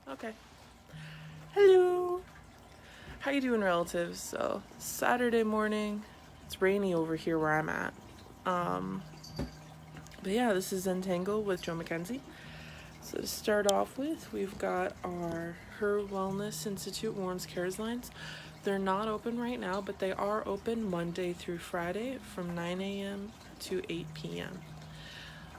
Okay. Hello. How you doing, relatives? So, Saturday morning. It's rainy over here where I'm at. But yeah, this is Zentangle with Joe Mackenzie. So to start off with, we've got our HIR Wellness Institute Warms Cares lines. They're not open right now, but they are open Monday through Friday from 9 a.m. to 8 p.m.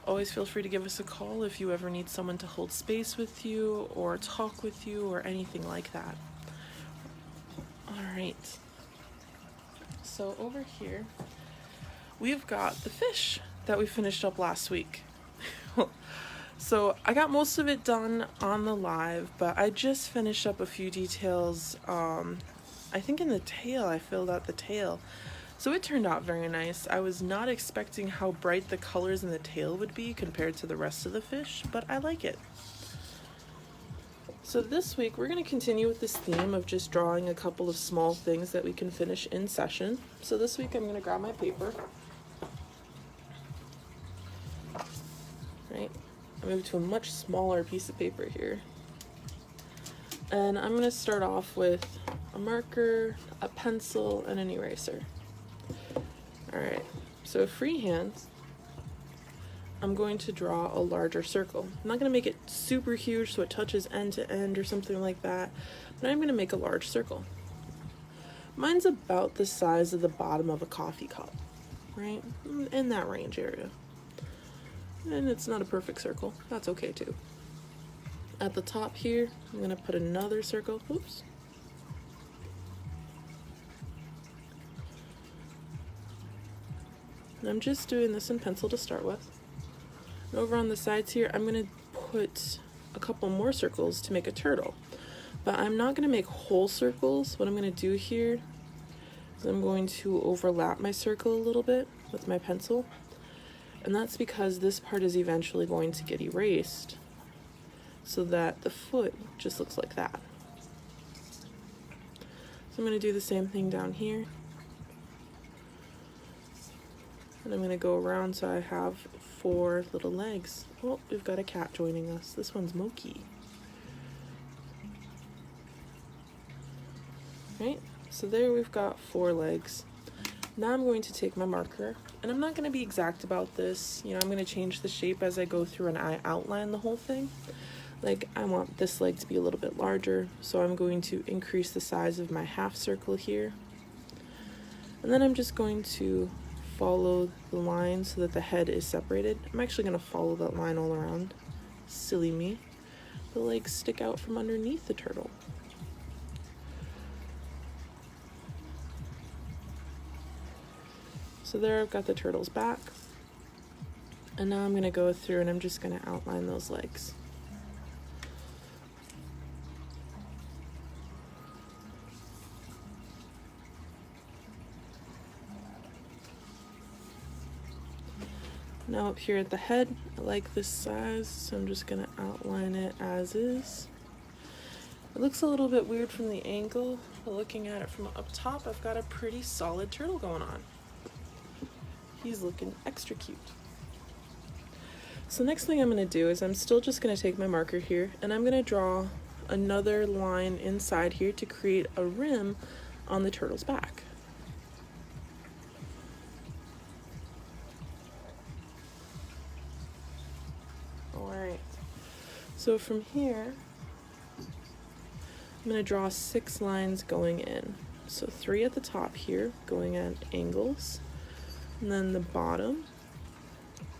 Always feel free to give us a call if you ever need someone to hold space with you or talk with you or anything like that. All right. So over here, we've got the fish that we finished up last week. So I got most of it done on the live, but I just finished up a few details. I think in the tail, I filled out the tail. So it turned out very nice. I was not expecting how bright the colors in the tail would be compared to the rest of the fish, but I like it. So this week we're going to continue with this theme of just drawing a couple of small things that we can finish in session. So this week I'm going to grab my paper. Right? I moved to a much smaller piece of paper here. And I'm going to start off with a marker, a pencil, and an eraser. Alright, so freehand, I'm going to draw a larger circle. I'm not going to make it super huge so it touches end to end or something like that, but I'm going to make a large circle. Mine's about the size of the bottom of a coffee cup, right? In that range area. And it's not a perfect circle. That's okay too. At the top here, I'm going to put another circle. Oops. And I'm just doing this in pencil to start with. And over on the sides here, I'm going to put a couple more circles to make a turtle. But I'm not going to make whole circles. What I'm going to do here is I'm going to overlap my circle a little bit with my pencil. And that's because this part is eventually going to get erased so that the foot just looks like that. So I'm going to do the same thing down here. And I'm going to go around so I have 4 little legs. Oh, we've got a cat joining us. This one's Moki. Right? So there we've got 4 legs. Now I'm going to take my marker, and I'm not going to be exact about this. You know, I'm going to change the shape as I go through and I outline the whole thing. Like, I want this leg to be a little bit larger, so I'm going to increase the size of my half circle here. And then I'm just going to follow the line so that the head is separated. I'm actually going to follow that line all around. Silly me. The legs stick out from underneath the turtle. So there I've got the turtle's back. And now I'm going to go through and I'm just going to outline those legs. Now up here at the head, I like this size, so I'm just going to outline it as is. It looks a little bit weird from the angle, but looking at it from up top, I've got a pretty solid turtle going on. He's looking extra cute. So next thing I'm going to do is I'm still just going to take my marker here, and I'm going to draw another line inside here to create a rim on the turtle's back. So from here, I'm going to draw 6 lines going in. So 3 at the top here, going at angles. And then the bottom,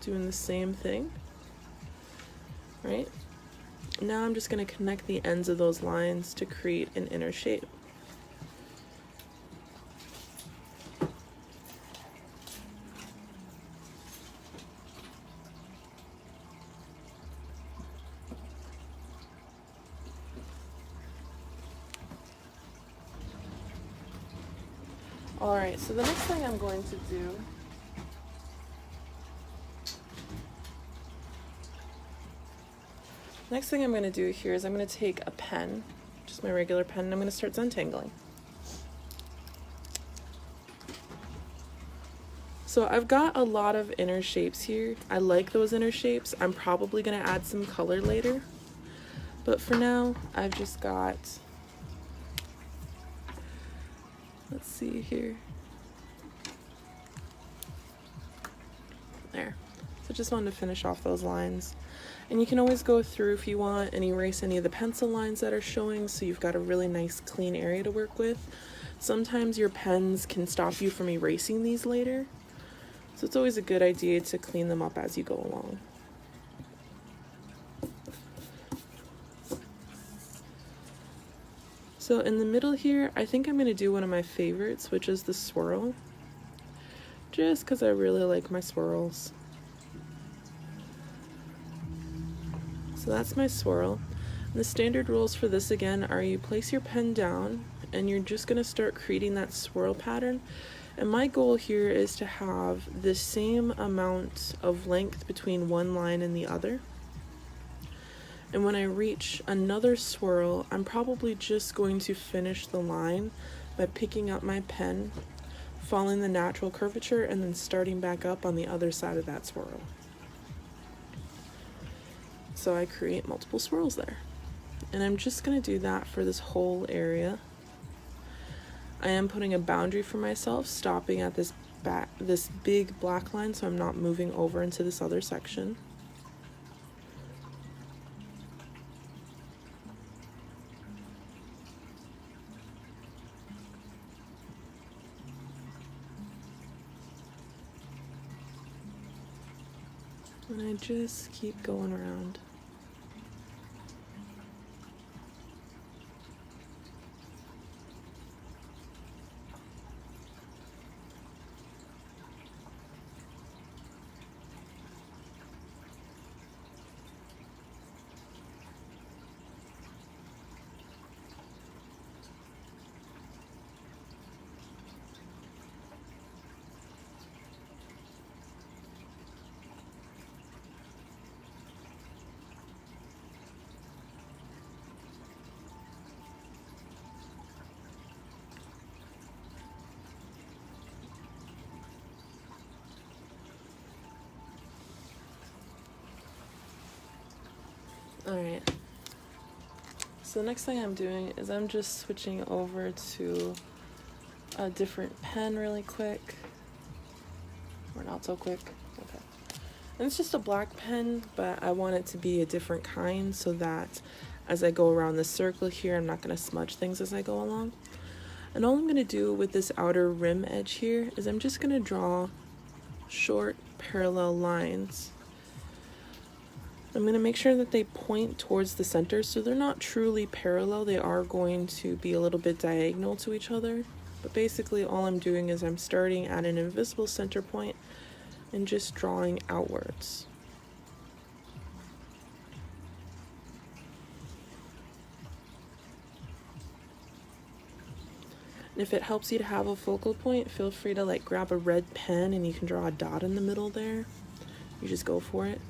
doing the same thing. Right? Now I'm just going to connect the ends of those lines to create an inner shape. Alright, so the next thing I'm going to do here is I'm going to take a pen, just my regular pen, and I'm going to start Zentangling. So I've got a lot of inner shapes here. I like those inner shapes. I'm probably going to add some color later. But for now, I've just got, let's see here. There. So just wanted to finish off those lines. And you can always go through if you want and erase any of the pencil lines that are showing, so you've got a really nice clean area to work with. Sometimes your pens can stop you from erasing these later, so it's always a good idea to clean them up as you go along. So in the middle here, I think I'm going to do one of my favorites, which is the swirl, just because I really like my swirls. So that's my swirl. And the standard rules for this again are you place your pen down and you're just going to start creating that swirl pattern. And my goal here is to have the same amount of length between one line and the other. And when I reach another swirl, I'm probably just going to finish the line by picking up my pen, following the natural curvature, and then starting back up on the other side of that swirl. So I create multiple swirls there. And I'm just going to do that for this whole area. I am putting a boundary for myself, stopping at this big black line so I'm not moving over into this other section. And I just keep going around. Alright, so the next thing I'm doing is I'm just switching over to a different pen really quick, or not so quick, okay. And it's just a black pen, but I want it to be a different kind so that as I go around the circle here, I'm not going to smudge things as I go along. And all I'm going to do with this outer rim edge here is I'm just going to draw short parallel lines. I'm going to make sure that they point towards the center, so they're not truly parallel. They are going to be a little bit diagonal to each other. But basically all I'm doing is I'm starting at an invisible center point and just drawing outwards. And if it helps you to have a focal point, feel free to grab a red pen and you can draw a dot in the middle there. You just go for it.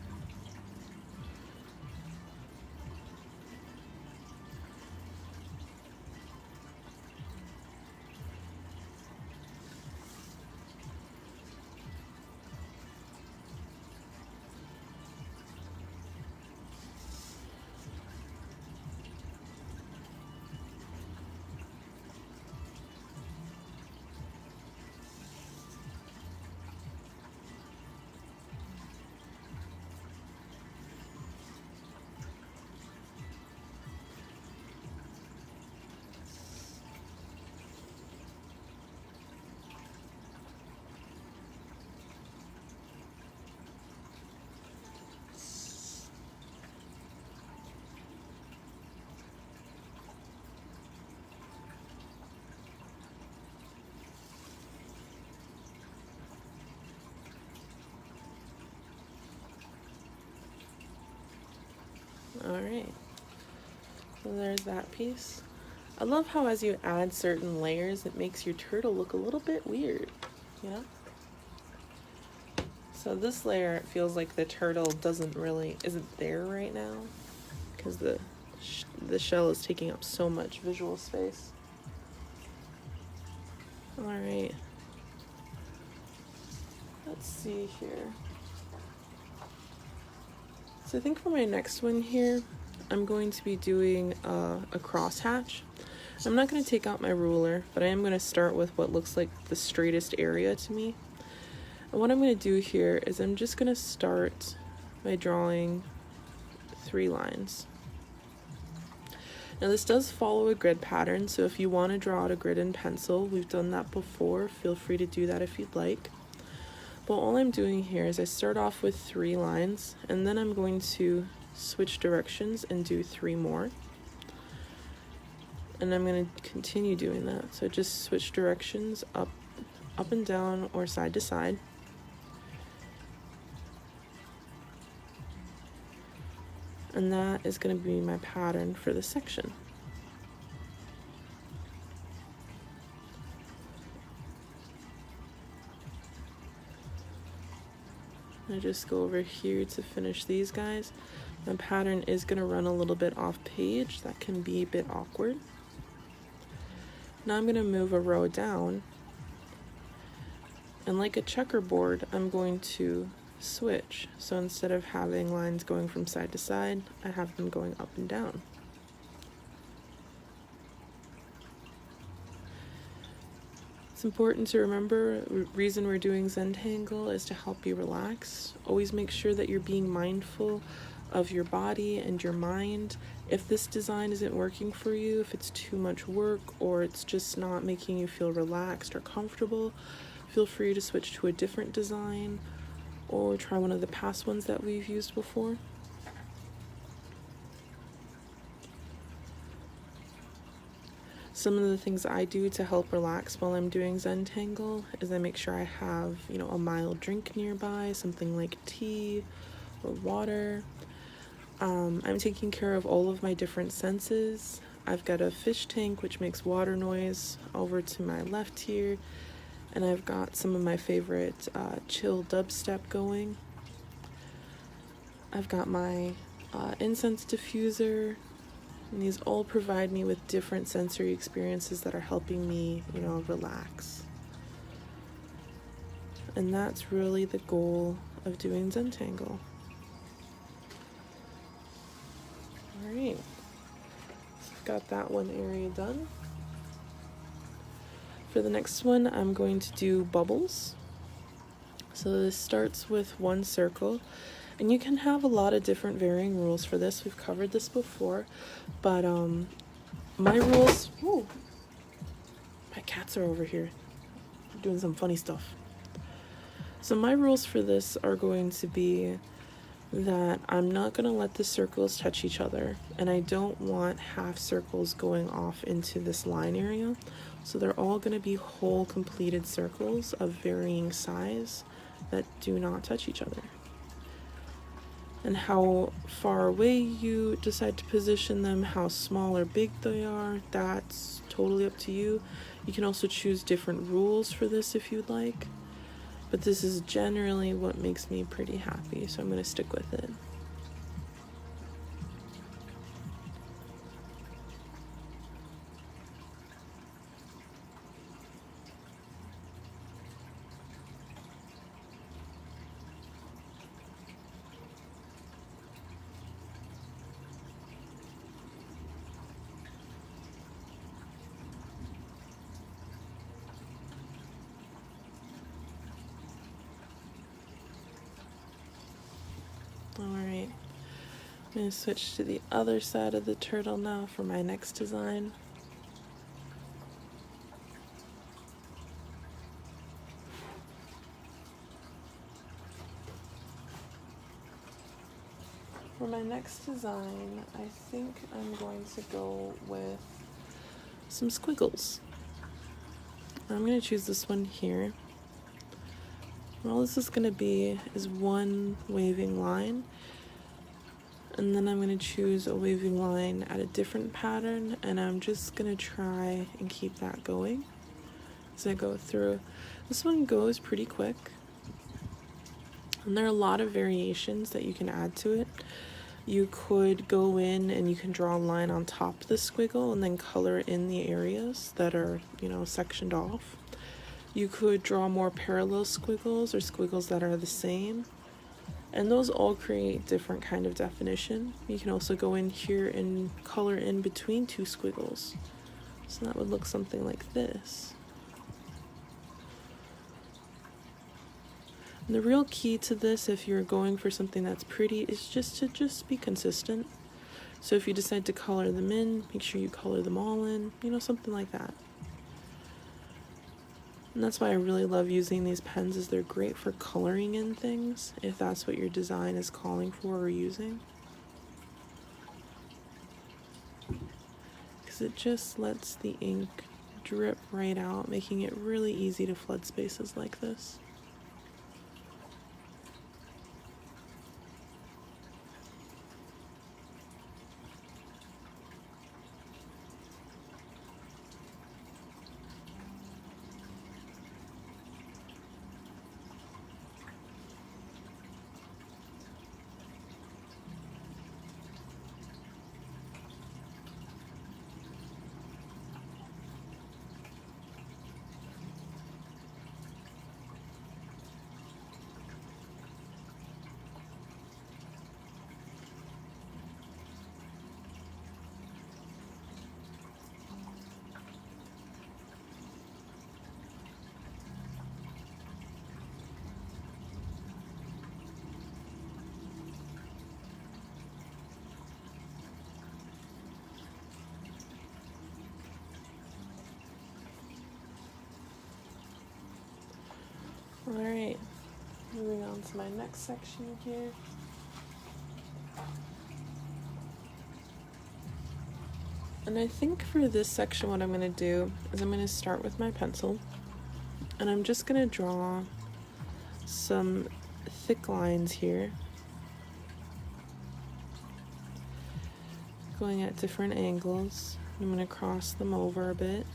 Alright, so there's that piece. I love how as you add certain layers, it makes your turtle look a little bit weird, you know? So this layer, it feels like the turtle isn't there right now because the shell is taking up so much visual space. Alright, let's see here. So I think for my next one here, I'm going to be doing a crosshatch. I'm not going to take out my ruler, but I am going to start with what looks like the straightest area to me. And what I'm going to do here is I'm just going to start by drawing 3 lines. Now this does follow a grid pattern, so if you want to draw out a grid in pencil, we've done that before, feel free to do that if you'd like. But all I'm doing here is I start off with 3 lines, and then I'm going to switch directions and do 3 more. And I'm going to continue doing that. So just switch directions up and down or side to side. And that is going to be my pattern for this section. I just go over here to finish these guys. My pattern is going to run a little bit off page. That can be a bit awkward. Now I'm going to move a row down. And like a checkerboard, I'm going to switch. So instead of having lines going from side to side, I have them going up and down. It's important to remember the reason we're doing Zentangle is to help you relax. Always make sure that you're being mindful of your body and your mind. If this design isn't working for you, if it's too much work or it's just not making you feel relaxed or comfortable, feel free to switch to a different design or try one of the past ones that we've used before. Some of the things I do to help relax while I'm doing Zentangle is I make sure I have, a mild drink nearby, something like tea or water. I'm taking care of all of my different senses. I've got a fish tank which makes water noise over to my left here. And I've got some of my favorite chill dubstep going. I've got my incense diffuser, and these all provide me with different sensory experiences that are helping me, relax. And that's really the goal of doing Zentangle. Alright, so I've got that one area done. For the next one, I'm going to do bubbles. So this starts with 1 circle, and you can have a lot of different varying rules for this. We've covered this before, but my rules, my cats are over here doing some funny stuff. So my rules for this are going to be that I'm not going to let the circles touch each other, and I don't want half circles going off into this line area. So they're all going to be whole completed circles of varying size that do not touch each other. And how far away you decide to position them, how small or big they are, that's totally up to you. You can also choose different rules for this if you'd like. But this is generally what makes me pretty happy, so I'm going to stick with it. Alright, I'm going to switch to the other side of the turtle now for my next design. For my next design, I think I'm going to go with some squiggles. I'm going to choose this one here. And all this is going to be is 1 waving line, and then I'm going to choose a waving line at a different pattern, and I'm just going to try and keep that going as I go through. This one goes pretty quick, and there are a lot of variations that you can add to it. You could go in and you can draw a line on top of the squiggle and then color in the areas that are, sectioned off. You could draw more parallel squiggles or squiggles that are the same. And those all create different kind of definition. You can also go in here and color in between two squiggles. So that would look something like this. And the real key to this, if you're going for something that's pretty, is just to be consistent. So if you decide to color them in, make sure you color them all in, you know, something like that. And that's why I really love using these pens, is they're great for coloring in things, if that's what your design is calling for or using. Because it just lets the ink drip right out, making it really easy to flood spaces like this. Alright, moving on to my next section here. And I think for this section what I'm going to do is I'm going to start with my pencil, and I'm just going to draw some thick lines here, going at different angles. I'm going to cross them over a bit.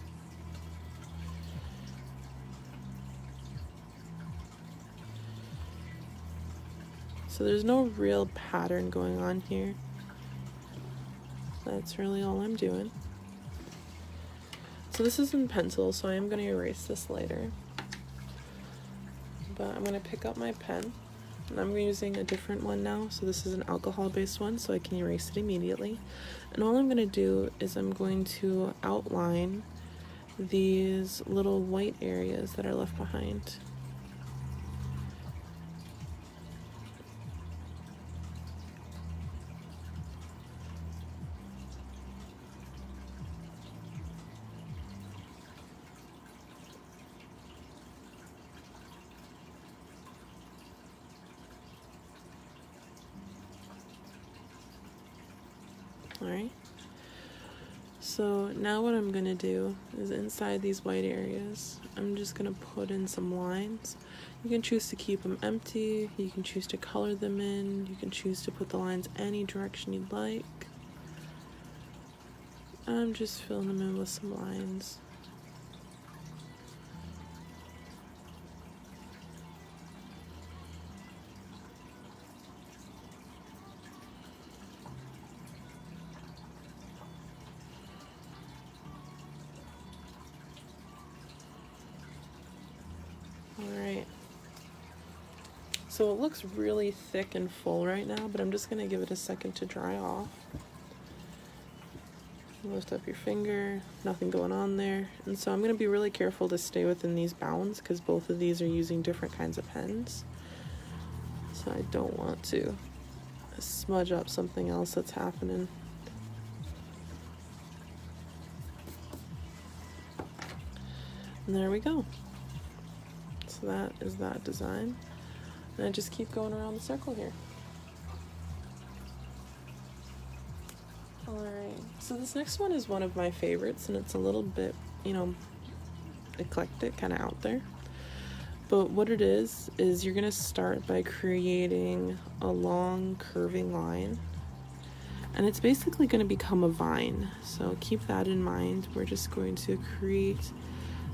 So there's no real pattern going on here. That's really all I'm doing. So this is in pencil, so I am going to erase this later. But I'm going to pick up my pen, and I'm using a different one now. So this is an alcohol-based one, so I can erase it immediately. And all I'm going to do is I'm going to outline these little white areas that are left behind. Alright, so now what I'm going to do is inside these white areas, I'm just going to put in some lines. You can choose to keep them empty, you can choose to color them in, you can choose to put the lines any direction you'd like. I'm just filling them in with some lines. Alright, so it looks really thick and full right now, but I'm just going to give it a second to dry off. Lift up your finger, nothing going on there. And so I'm going to be really careful to stay within these bounds, because both of these are using different kinds of pens. So I don't want to smudge up something else that's happening. And there we go. So that is that design. And I just keep going around the circle here. Alright, so this next one is one of my favorites, and it's a little bit, you know, eclectic, kind of out there. But what it is you're going to start by creating a long curving line. And it's basically going to become a vine. So keep that in mind. We're just going to create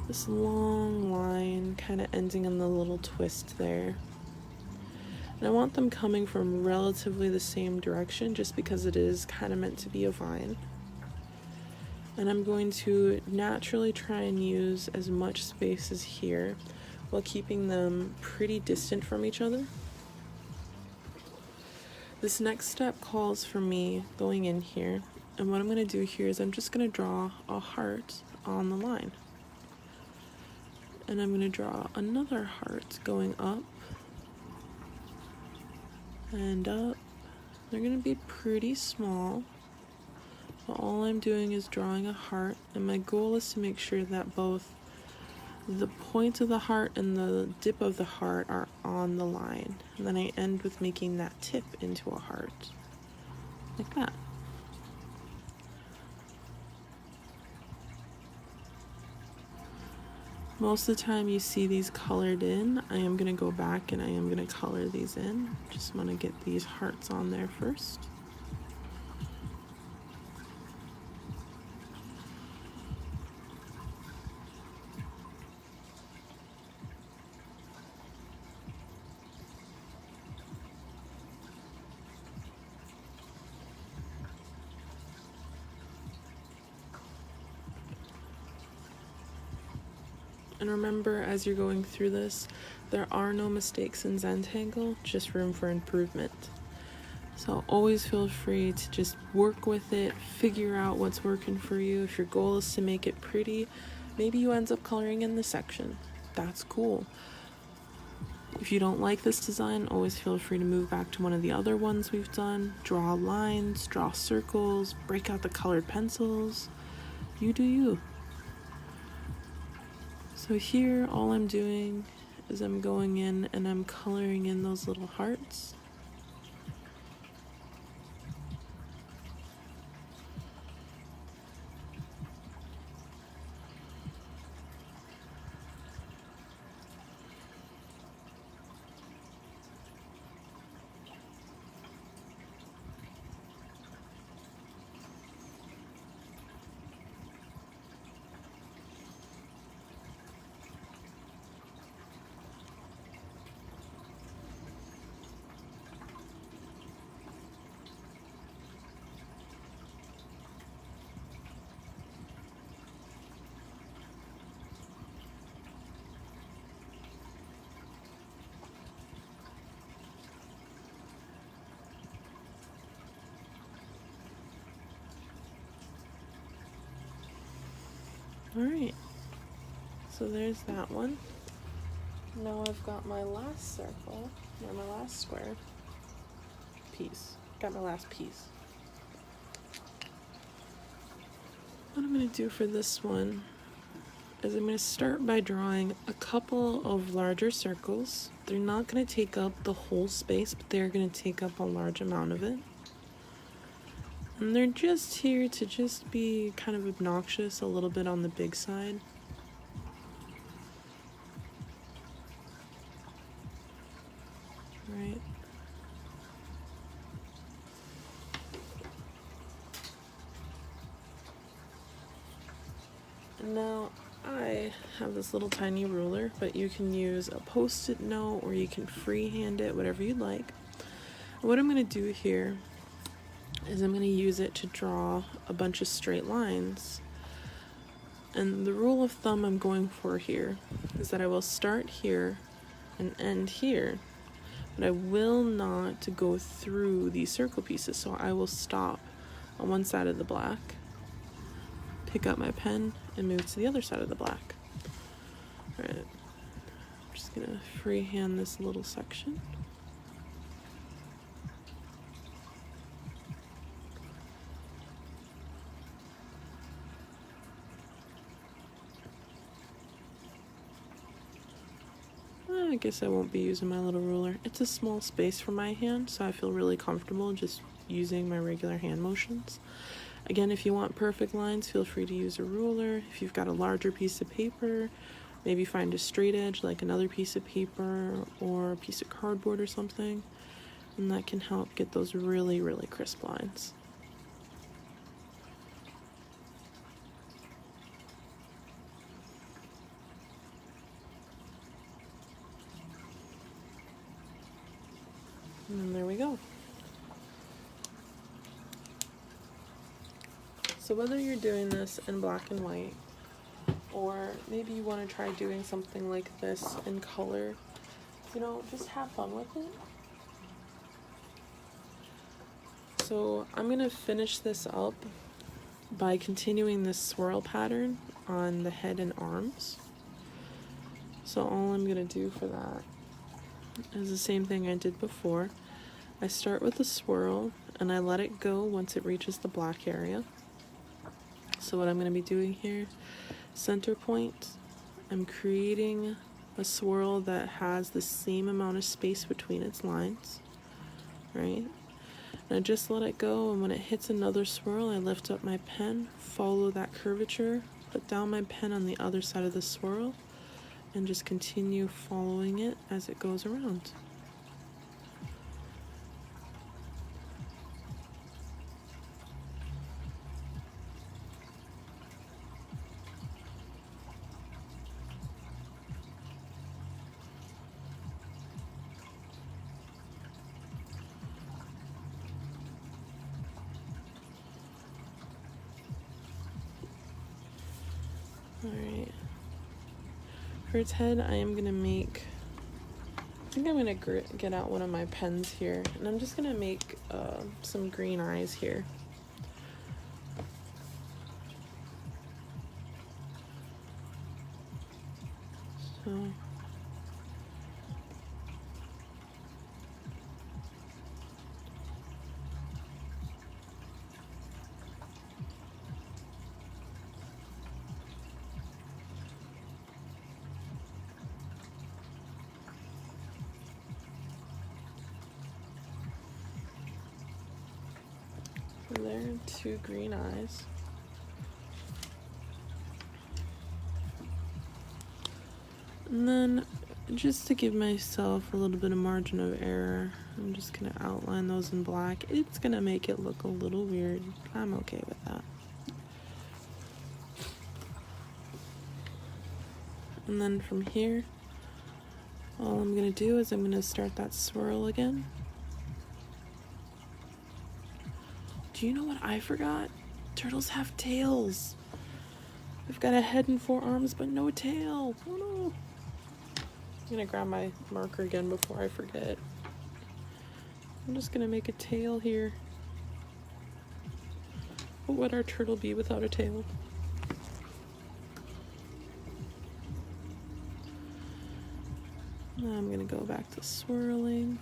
this long line, kind of ending in the little twist there. And I want them coming from relatively the same direction, just because it is kind of meant to be a vine. And I'm going to naturally try and use as much space as here, while keeping them pretty distant from each other. This next step calls for me going in here, and what I'm going to do here is I'm just going to draw a heart on the line. And I'm going to draw another heart going up and up. They're going to be pretty small. But all I'm doing is drawing a heart, and my goal is to make sure that both the point of the heart and the dip of the heart are on the line. And then I end with making that tip into a heart, like that. Most of the time you see these colored in. I am going to go back and I am going to color these in. Just want to get these hearts on there first. And remember, as you're going through this, there are no mistakes in Zentangle, just room for improvement. So always feel free to just work with it, figure out what's working for you. If your goal is to make it pretty, maybe you end up coloring in the section. That's cool. If you don't like this design, always feel free to move back to one of the other ones we've done. Draw lines, draw circles, break out the colored pencils. You do you. So here, all I'm doing is I'm going in and I'm coloring in those little hearts. Alright, so there's that one. Now I've got my last circle, or my last square piece. Got my last piece. What I'm going to do for this one is I'm going to start by drawing a couple of larger circles. They're not going to take up the whole space, but they're going to take up a large amount of it. And they're just here to just be kind of obnoxious, a little bit on the big side. Right. And now I have this little tiny ruler, but you can use a post-it note or you can freehand it, whatever you'd like. And what I'm going to do here is I'm going to use it to draw a bunch of straight lines. And the rule of thumb I'm going for here is that I will start here and end here, but I will not go through these circle pieces. So I will stop on one side of the black, pick up my pen, and move to the other side of the black. All right, I'm just going to freehand this little section. I guess I won't be using my little ruler. It's a small space for my hand, so I feel really comfortable just using my regular hand motions. Again, if you want perfect lines, feel free to use a ruler. If you've got a larger piece of paper, maybe find a straight edge like another piece of paper or a piece of cardboard or something, and that can help get those really, really crisp lines. And there we go. So whether you're doing this in black and white, or maybe you want to try doing something like this in color, you know, just have fun with it. So I'm gonna finish this up by continuing this swirl pattern on the head and arms. So all I'm gonna do for that is the same thing I did before. I start with the swirl and I let it go once it reaches the black area. So what I'm going to be doing here, center point, I'm creating a swirl that has the same amount of space between its lines, right? And I just let it go, and when it hits another swirl, I lift up my pen, follow that curvature, put down my pen on the other side of the swirl, and just continue following it as it goes around. Alright, for its head, I am going to make, I think I'm going to get out one of my pens here, and I'm just going to make some green eyes here. So, there, 2 green eyes. And then, just to give myself a little bit of margin of error, I'm just going to outline those in black. It's going to make it look a little weird. I'm okay with that. And then from here, all I'm going to do is I'm going to start that swirl again. Do you know what I forgot? Turtles have tails. They've got a head and 4 arms, but no tail. Oh no. I'm gonna grab my marker again before I forget. I'm just gonna make a tail here. What would our turtle be without a tail? Now I'm gonna go back to swirling.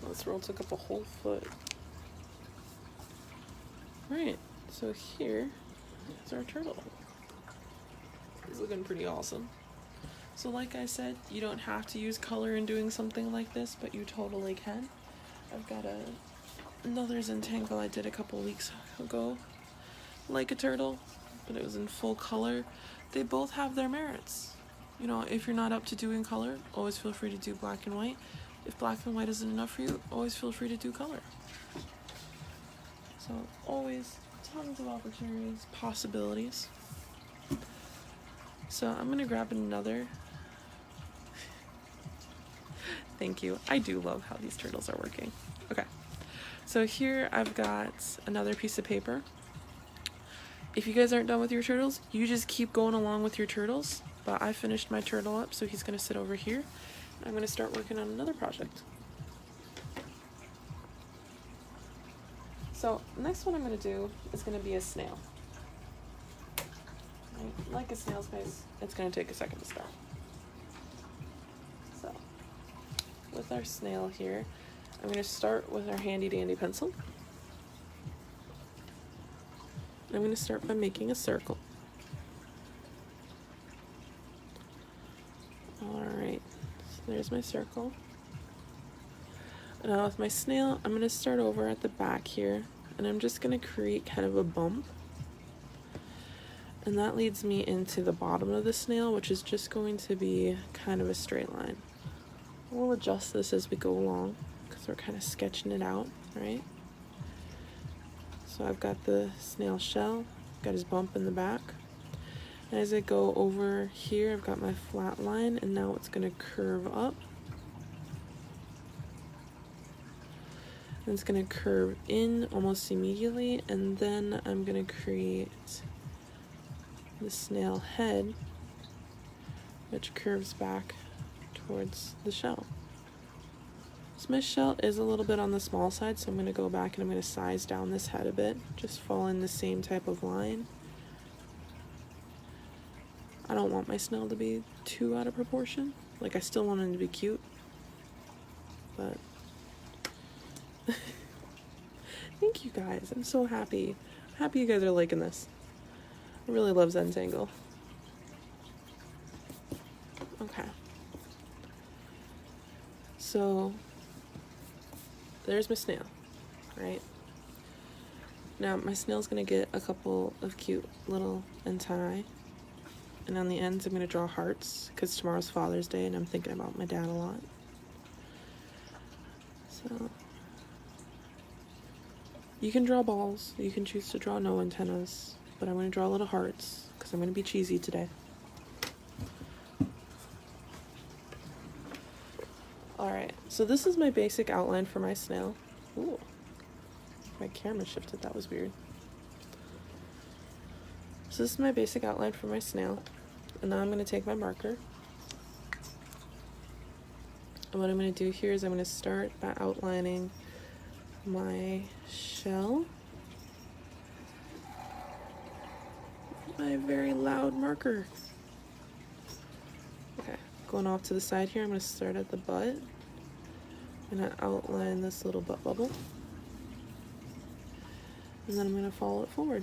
This roll took up a whole foot. Right, so here is our turtle. He's looking pretty awesome. So like I said, you don't have to use color in doing something like this, but you totally can. I've got another Zentangle I did a couple weeks ago, like a turtle, but it was in full color. They both have their merits. You know, if you're not up to doing color, always feel free to do black and white. If black and white isn't enough for you, always feel free to do color. So always tons of opportunities, possibilities. So I'm gonna grab another. Thank you. I do love how these turtles are working. Okay, so here I've got another piece of paper. If you guys aren't done with your turtles, you just keep going along with your turtles. But I finished my turtle up, so he's gonna sit over here. I'm gonna start working on another project. So next one I'm gonna do is gonna be a snail. Right? Like a snail's face, it's gonna take a second to start. So with our snail here, I'm gonna start with our handy dandy pencil. I'm going to start by making a circle. Alright, so there's my circle. Now with my snail, I'm going to start over at the back here, and I'm just going to create kind of a bump. And that leads me into the bottom of the snail, which is just going to be kind of a straight line. We'll adjust this as we go along, because we're kind of sketching it out, right? So I've got the snail shell, got his bump in the back. And as I go over here, I've got my flat line, and now it's going to curve up. And it's going to curve in almost immediately, and then I'm going to create the snail head, which curves back towards the shell. So my shell is a little bit on the small side, so I'm going to go back and I'm going to size down this head a bit, just follow in the same type of line. I don't want my snail to be too out of proportion. Like, I still want him to be cute, but thank you guys. I'm so happy. I'm happy you guys are liking this. I really love Zentangle. Okay. So there's my snail, right? Now my snail's gonna get a couple of cute little antennae, and on the ends I'm gonna draw hearts because tomorrow's Father's Day and I'm thinking about my dad a lot. So you can draw balls, you can choose to draw no antennas, but I'm gonna draw little hearts because I'm gonna be cheesy today. Alright, so this is my basic outline for my snail. Ooh, my camera shifted, that was weird. So this is my basic outline for my snail. And now I'm going to take my marker. And what I'm going to do here is I'm going to start by outlining my shell. My very loud marker. Okay, going off to the side here, I'm going to start at the butt. I'm going to outline this little butt bubble. And then I'm going to follow it forward.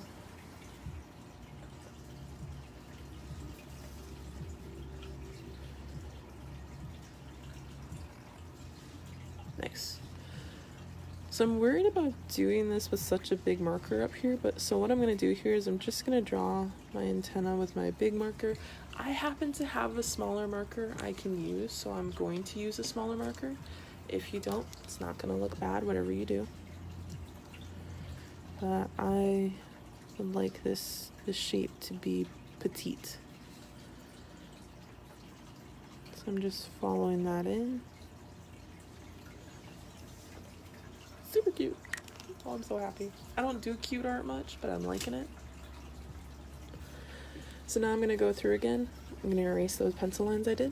Nice. So I'm worried about doing this with such a big marker up here, but so what I'm going to do here is I'm just going to draw my antenna with my big marker. I happen to have a smaller marker I can use, so I'm going to use a smaller marker. If you don't, it's not going to look bad, whatever you do. I would like this shape to be petite. So I'm just following that in. Super cute. Oh, I'm so happy. I don't do cute art much, but I'm liking it. So now I'm going to go through again. I'm going to erase those pencil lines I did.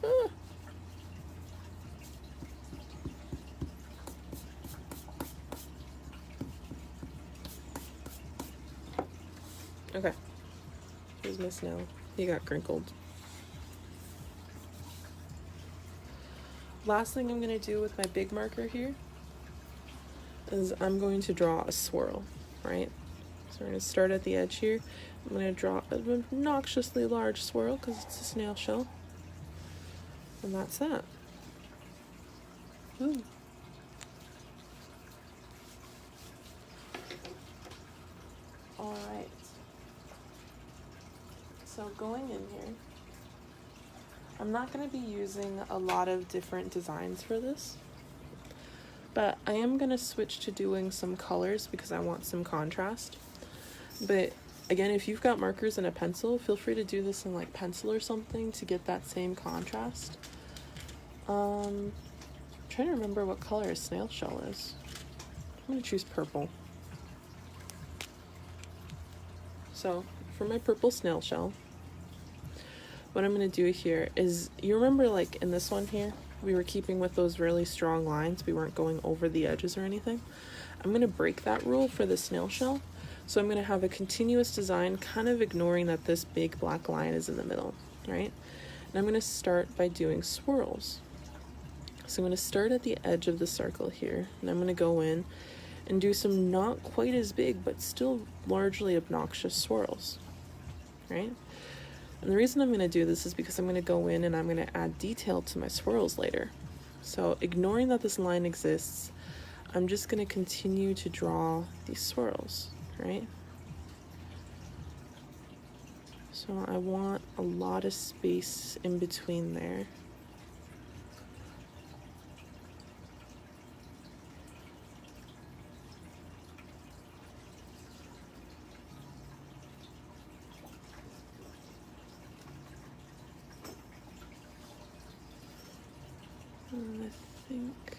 Ah. Okay. Here's my snail. He got crinkled. last thing I'm going to do with my big marker here is I'm going to draw a swirl, right? So we're going to start at the edge here. I'm going to draw an obnoxiously large swirl because it's a snail shell. And that's that. Ooh. Alright. So going in here, I'm not going to be using a lot of different designs for this, but I am going to switch to doing some colors because I want some contrast. But again, if you've got markers and a pencil, feel free to do this in like pencil or something to get that same contrast. I'm trying to remember what color a snail shell is. I'm going to choose purple. So for my purple snail shell, what I'm going to do here is, you remember like in this one here, we were keeping with those really strong lines. We weren't going over the edges or anything. I'm going to break that rule for the snail shell. So I'm going to have a continuous design, kind of ignoring that this big black line is in the middle, right? And I'm going to start by doing swirls. So I'm going to start at the edge of the circle here, and I'm going to go in and do some not quite as big, but still largely obnoxious swirls, right? And the reason I'm going to do this is because I'm going to go in and I'm going to add detail to my swirls later. So ignoring that this line exists, I'm just going to continue to draw these swirls, right? So I want a lot of space in between there. And I think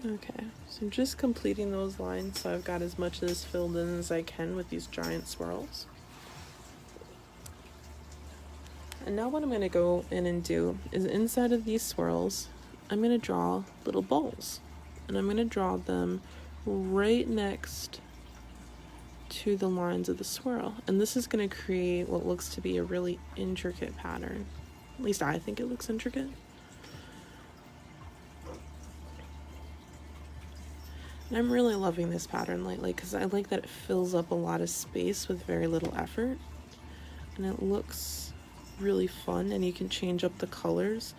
okay, so I'm just completing those lines so I've got as much of this filled in as I can with these giant swirls. And now what I'm going to go in and do is inside of these swirls, I'm going to draw little balls. And I'm going to draw them right next to the lines of the swirl. And this is going to create what looks to be a really intricate pattern. At least I think it looks intricate. And I'm really loving this pattern lately because I like that it fills up a lot of space with very little effort. And it looks really fun, and you can change up the colors.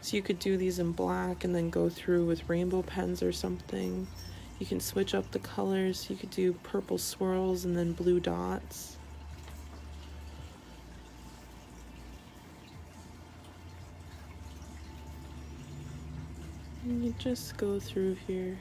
So you could do these in black and then go through with rainbow pens or something. You can switch up the colors. You could do purple swirls and then blue dots. And you just go through here.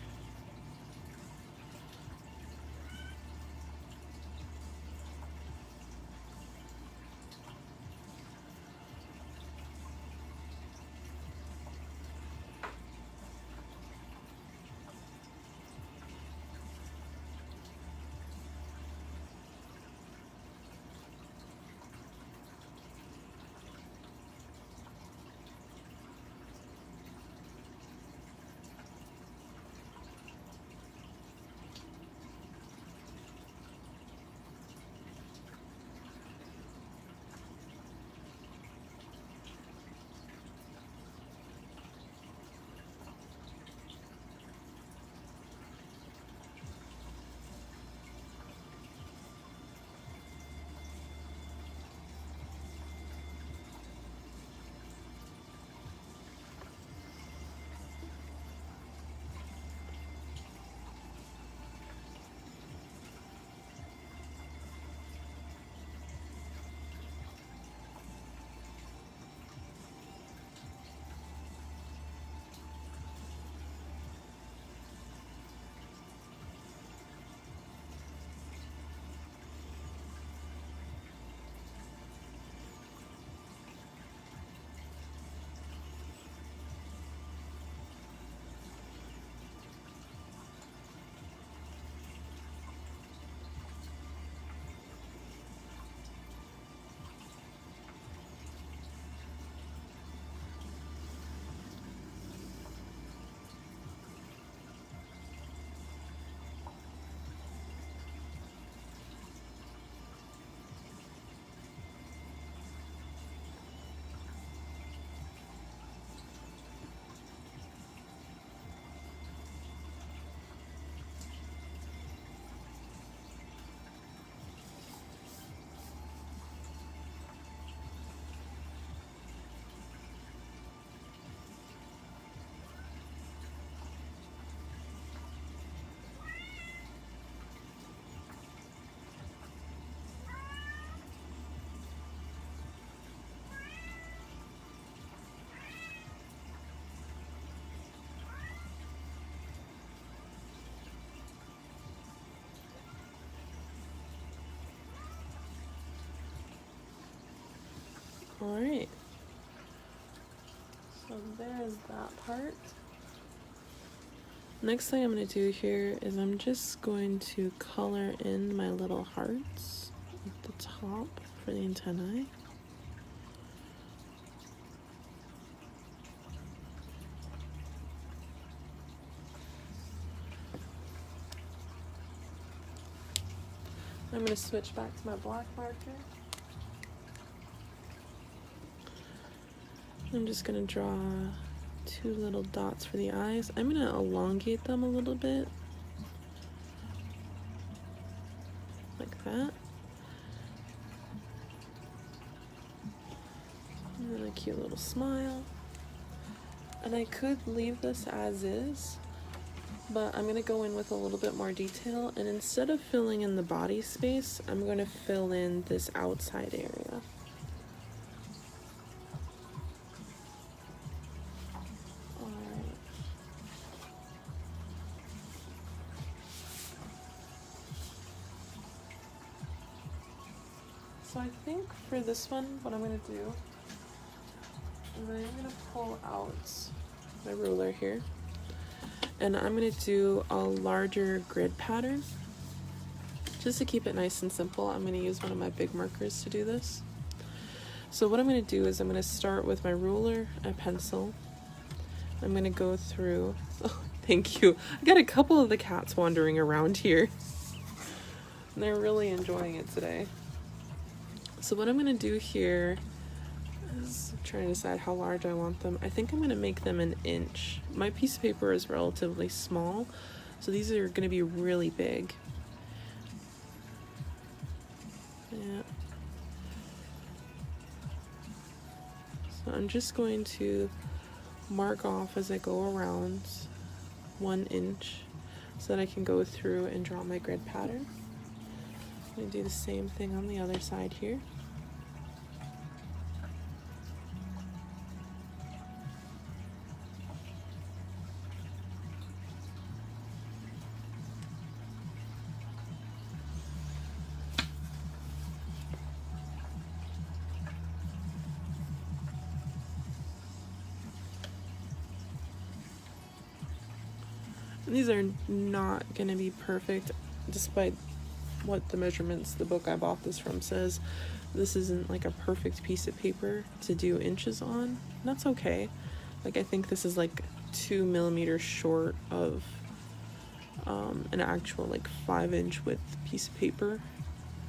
Alright, so there's that part. Next thing I'm going to do here is I'm just going to color in my little hearts at the top for the antennae. I'm going to switch back to my black marker. I'm just going to draw 2 little dots for the eyes. I'm going to elongate them a little bit, like that. And then a cute little smile. And I could leave this as is, but I'm going to go in with a little bit more detail, and instead of filling in the body space, I'm going to fill in this outside area. So I think for this one, what I'm going to do is I'm going to pull out my ruler here, and I'm going to do a larger grid pattern. Just to keep it nice and simple, I'm going to use one of my big markers to do this. So what I'm going to do is I'm going to start with my ruler and pencil. I'm going to go through, oh, thank you. I got a couple of the cats wandering around here. And they're really enjoying it today. So what I'm going to do here is I'm trying to decide how large I want them. I think I'm going to make them 1 inch. My piece of paper is relatively small, so these are going to be really big. Yeah. So I'm just going to mark off as I go around 1 inch so that I can go through and draw my grid pattern. I'm going to do the same thing on the other side here. These are not going to be perfect, despite what the measurements the book I bought this from says. This isn't like a perfect piece of paper to do inches on. That's okay. Like, I think this is like 2 millimeters short of an actual like 5-inch width piece of paper.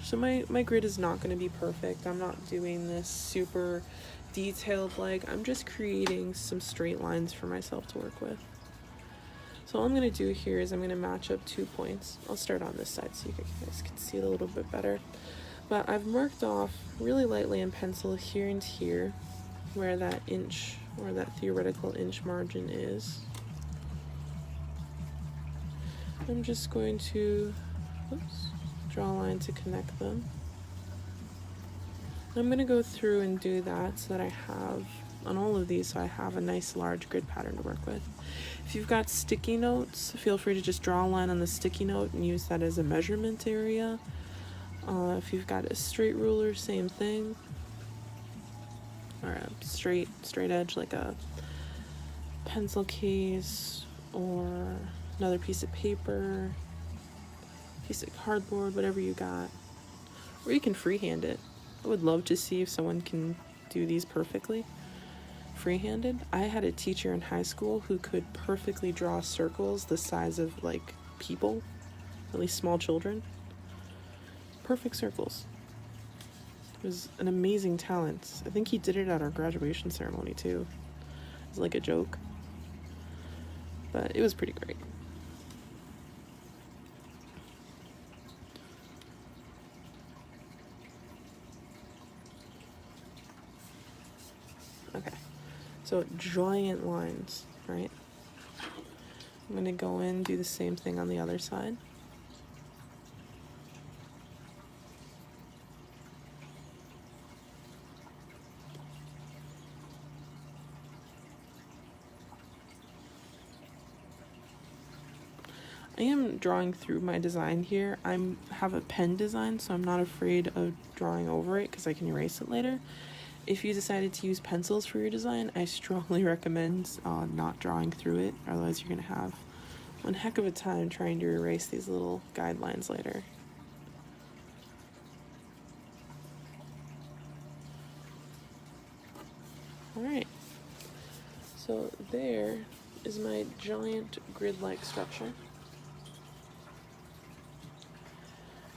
So my grid is not going to be perfect. I'm not doing this super detailed, like I'm just creating some straight lines for myself to work with. So all I'm going to do here is I'm going to match up 2 points. I'll start on this side so you guys can see it a little bit better. But I've marked off really lightly in pencil here and here where that inch or that theoretical inch margin is. I'm just going to draw a line to connect them. I'm going to go through and do that so that I have, on all of these, so I have a nice large grid pattern to work with. If you've got sticky notes, feel free to just draw a line on the sticky note and use that as a measurement area. If you've got a straight ruler, same thing. Or a straight edge like a pencil case or another piece of paper, piece of cardboard, whatever you got. Or you can freehand it. I would love to see if someone can do these perfectly. Free-handed. I had a teacher in high school who could perfectly draw circles the size of like people, at least small children. Perfect circles. It was an amazing talent. I think he did it at our graduation ceremony too. It was like a joke. But it was pretty great. Okay. So giant lines, right? I'm going to go in, do the same thing on the other side. I am drawing through my design here. I have a pen design, so I'm not afraid of drawing over it because I can erase it later. If you decided to use pencils for your design, I strongly recommend not drawing through it, otherwise you're going to have one heck of a time trying to erase these little guidelines later. Alright, so there is my giant grid-like structure.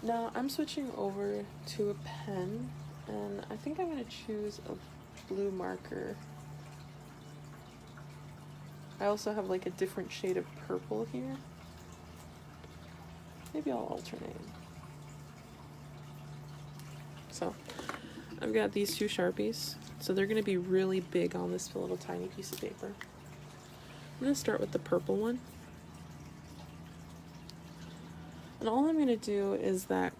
Now I'm switching over to a pen, and I think I'm going to choose a blue marker. I also have like a different shade of purple here. Maybe I'll alternate. So I've got these two Sharpies, so they're going to be really big on this little tiny piece of paper. I'm going to start with the purple one. And all I'm going to do is that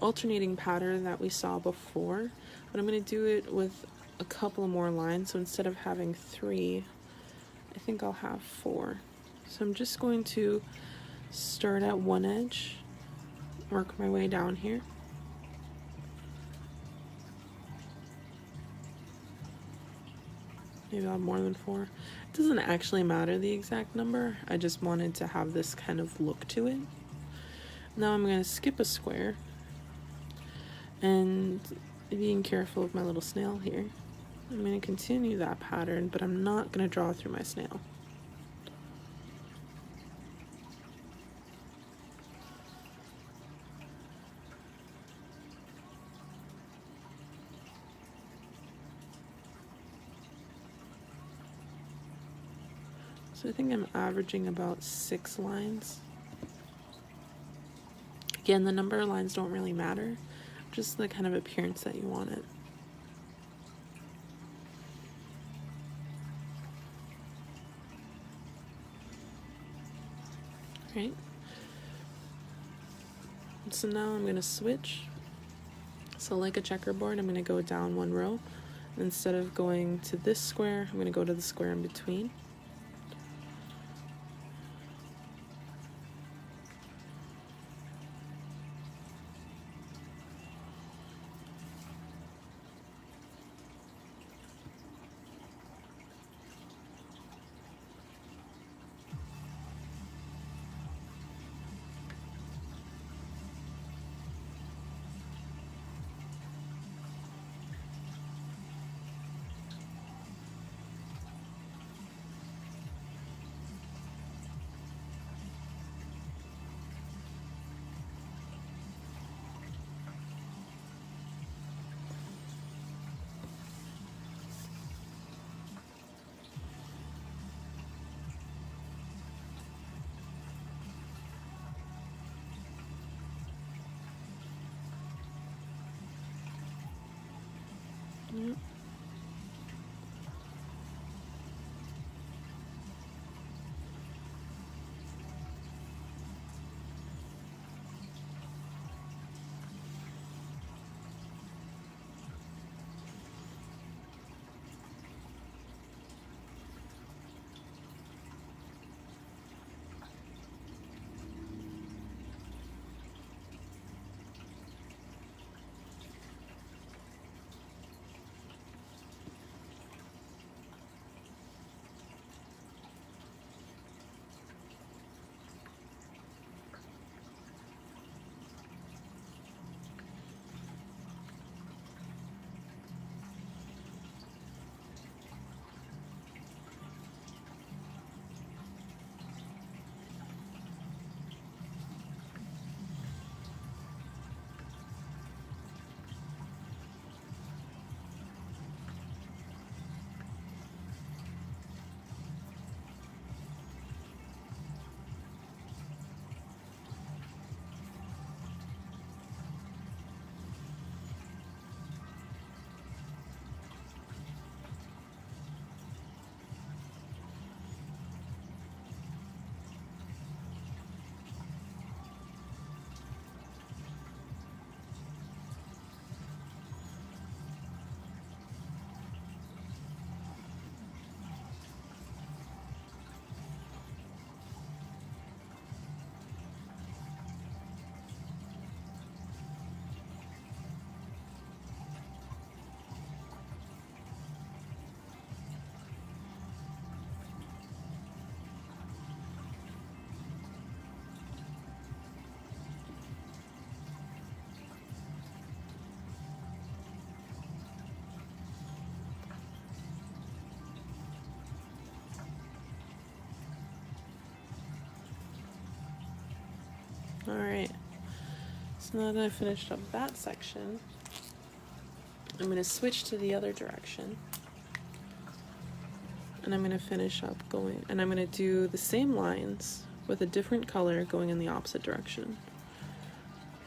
alternating pattern that we saw before, but I'm going to do it with a couple more lines. So instead of having 3, I think I'll have 4. So I'm just going to start at one edge, work my way down here. Maybe I'll have more than 4. It doesn't actually matter the exact number. I just wanted to have this kind of look to it. Now I'm going to skip a square, and being careful with my little snail here, I'm going to continue that pattern, but I'm not going to draw through my snail. So I think I'm averaging about 6 lines. Again, the number of lines don't really matter, just the kind of appearance that you want it. Right. So now I'm going to switch. So like a checkerboard, I'm going to go down one row. Instead of going to this square, I'm going to go to the square in between. Alright, so now that I've finished up that section, I'm going to switch to the other direction. And I'm going to finish up going, and I'm going to do the same lines with a different color going in the opposite direction.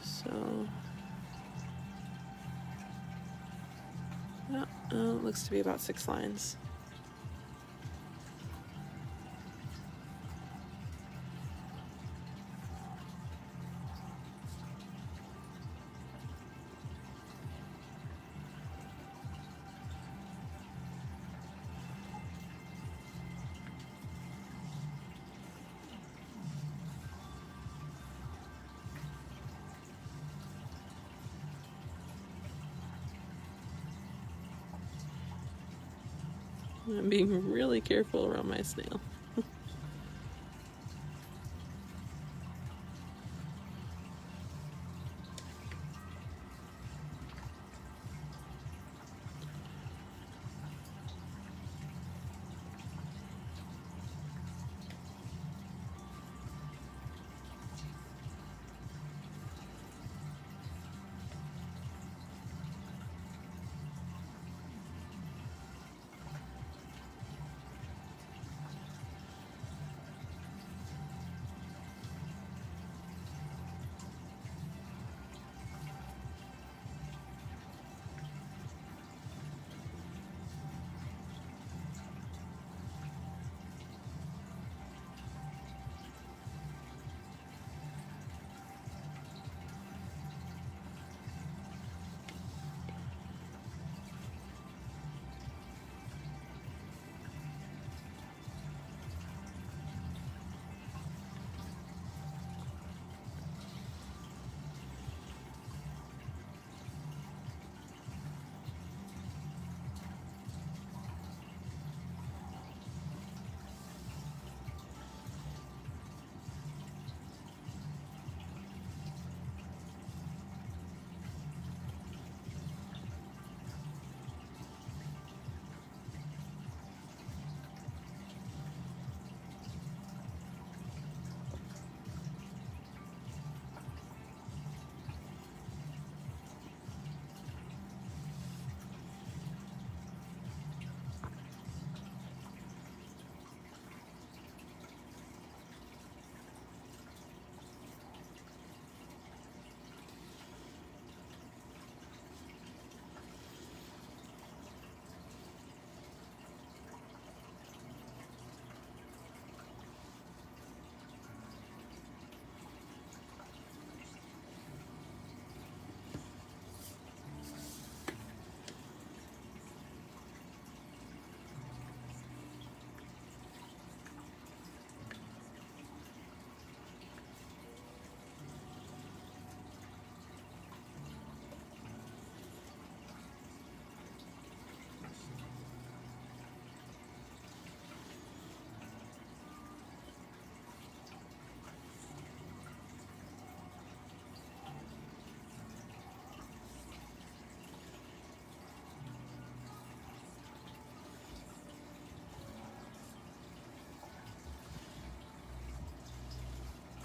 So, yeah, it looks to be about 6 lines. I'm being really careful around my snail.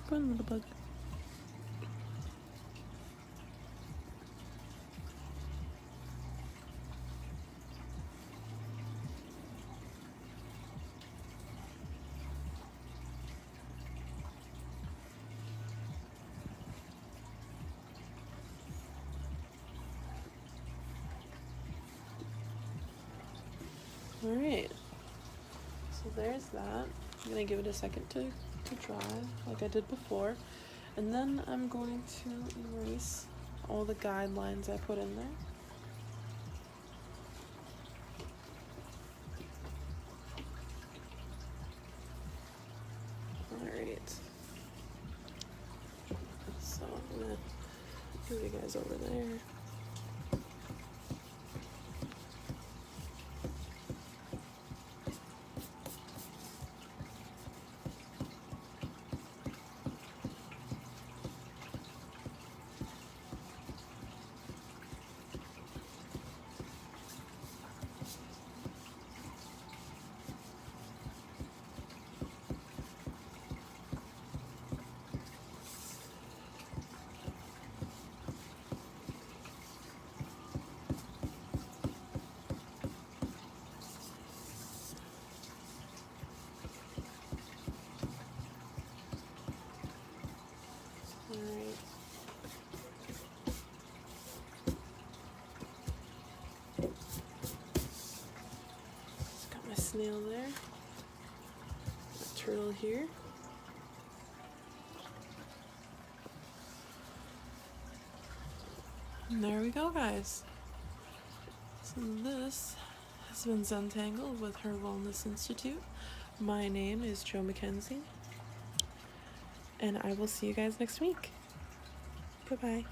Fun little bug. Alright, so there's that. I'm going to give it a second to dry like I did before. And then I'm going to erase all the guidelines I put in there. Alright. So I'm going to move you guys over there. snail there. A turtle here. And there we go, guys. So this has been Zentangle with HIR Wellness Institute. My name is Jo Mackenzie, and I will see you guys next week. Bye-bye.